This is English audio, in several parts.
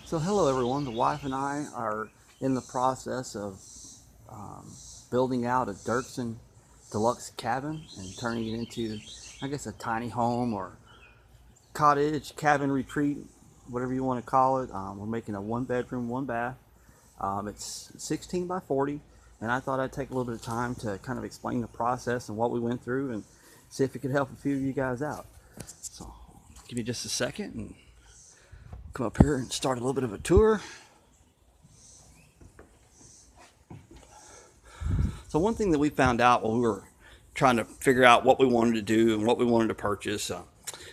So hello everyone, the wife and I are in the process of um, building out a Derksen Deluxe cabin and turning it into, I guess, a tiny home or cottage, cabin retreat, whatever you want to call it. We're making a one bedroom, one bath. It's 16 by 40, and I thought I'd take a little bit of time to kind of explain the process and what we went through and see if it could help a few of you guys out. So give me just a second and come up here and start a little bit of a tour. So one thing that we found out while we were trying to figure out what we wanted to do and what we wanted to purchase, the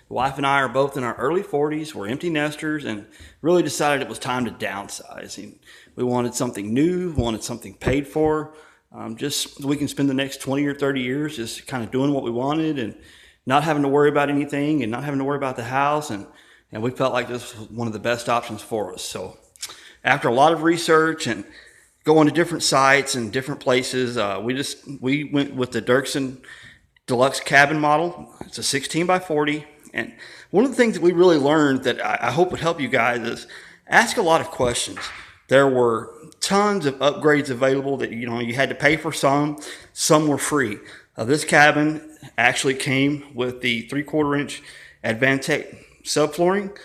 wife and I are both in our early 40s. We're empty nesters and really decided it was time to downsize. And we wanted something new, wanted something paid for, just so we can spend the next 20 or 30 years just kind of doing what we wanted and not having to worry about anything and not having to worry about the house. And we felt like this was one of the best options for us. So after a lot of research and going to different sites and different places, we went with the Derksen Deluxe cabin model. It's a 16 by 40. And one of the things that we really learned that I hope would help you guys is ask a lot of questions. There were tons of upgrades available that you had to pay for some were free. This cabin actually came with the 3/4 inch Advantech subflooring.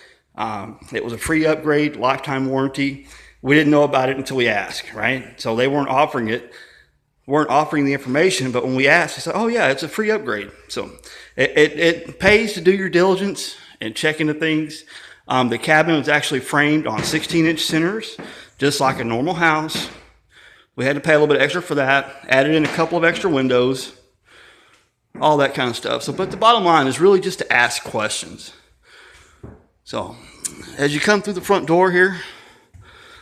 It was a free upgrade, lifetime warranty. We didn't know about it until we asked, right? So they weren't offering the information, but when we asked, they said, oh yeah, it's a free upgrade. So it pays to do your diligence and check into things. The cabin was actually framed on 16-inch centers, just like a normal house. We had to pay a little bit extra for that, added in a couple of extra windows, all that kind of stuff. So, but the bottom line is really just to ask questions. So as you come through the front door here,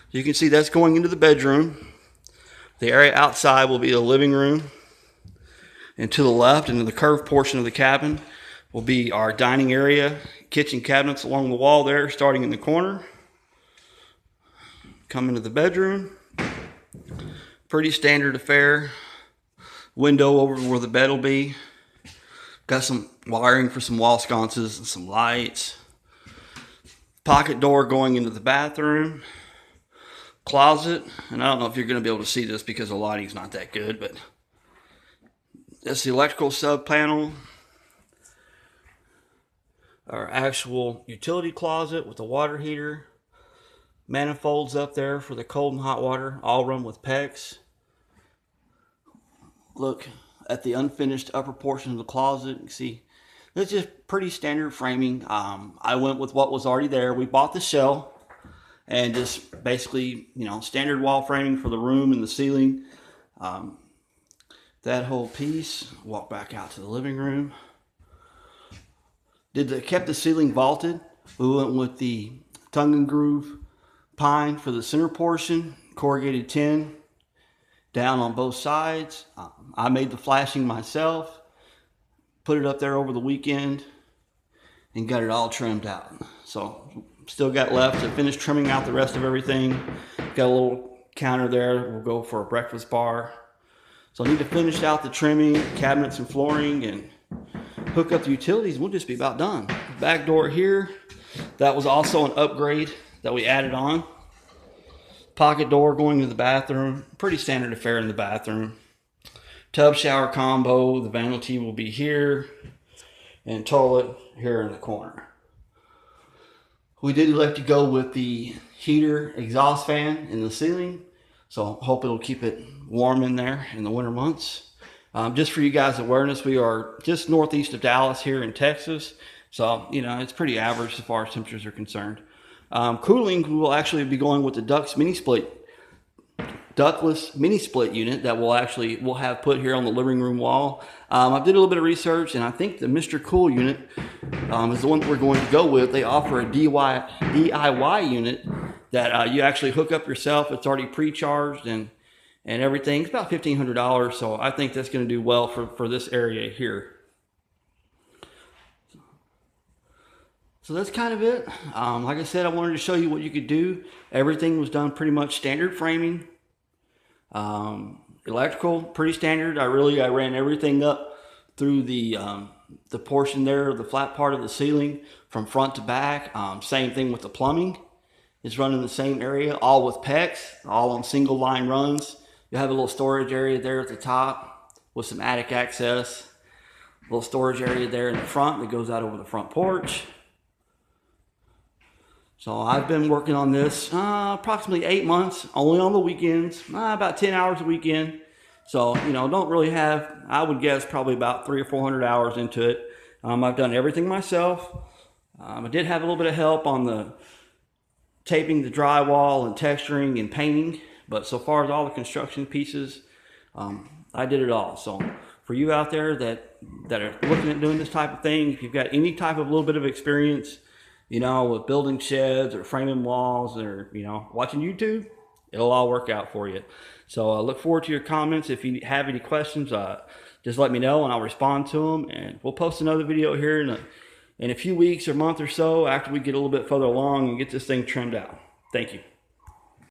you can see that's going into the bedroom. The area outside will be the living room. And to the left, into the curved portion of the cabin, will be our dining area, kitchen cabinets along the wall there, starting in the corner. Come into the bedroom. Pretty standard affair. Window over where the bed will be. Got some wiring for some wall sconces and some lights. Pocket door going into the bathroom. Closet, and I don't know if you're going to be able to see this because the lighting's not that good, but that's the electrical sub panel. Our actual utility closet with the water heater. Manifolds up there for the cold and hot water, all run with PEX. Look at the unfinished upper portion of the closet. You can see it's just pretty standard framing. I went with what was already there. We bought the shell. And just basically, standard wall framing for the room and the ceiling. That whole piece. Walk back out to the living room. Kept the ceiling vaulted. We went with the tongue and groove pine for the center portion. Corrugated tin down on both sides. I made the flashing myself. Put it up there over the weekend. And got it all trimmed out. So still got left to finish trimming out the rest of everything. Got a little counter there. We'll go for a breakfast bar. So I need to finish out the trimming, cabinets and flooring, and hook up the utilities. We'll just be about done. Back door here. That was also an upgrade that we added on. Pocket door going to the bathroom. Pretty standard affair in the bathroom. Tub shower combo. The vanity will be here. And toilet here in the corner. We did elect to go with the heater exhaust fan in the ceiling, so hope it'll keep it warm in there in the winter months. Just for you guys' awareness, we are just northeast of Dallas here in Texas, so it's pretty average as far as temperatures are concerned. Cooling, we will actually be going with the ductless mini split unit that we'll have put here on the living room wall. I did a little bit of research, and I think the Mr. Cool unit is the one that we're going to go with. They offer a DIY unit that you actually hook up yourself. It's already pre-charged and everything. It's about $1,500, so I think that's going to do well for this area here. So that's kind of it. Like I said, I wanted to show you what you could do. Everything was done pretty much standard framing. Electrical, pretty standard. I ran everything up through the portion there, the flat part of the ceiling from front to back. Same thing with the plumbing. is run in the same area, all with PEX, all on single line runs. You'll have a little storage area there at the top with some attic access. A little storage area there in the front that goes out over the front porch. So I've been working on this approximately 8 months, only on the weekends, about 10 hours a weekend. So, you know, don't really have, I would guess probably about 300 or 400 hours into it. I've done everything myself. I did have a little bit of help on the taping the drywall and texturing and painting, but so far as all the construction pieces, I did it all. So for you out there that are looking at doing this type of thing, if you've got any type of little bit of experience, you know, with building sheds or framing walls or, you know, watching YouTube, it'll all work out for you. So I look forward to your comments. If you have any questions, just let me know and I'll respond to them. And we'll post another video here in a few weeks or month or so after we get a little bit further along and get this thing trimmed out. Thank you.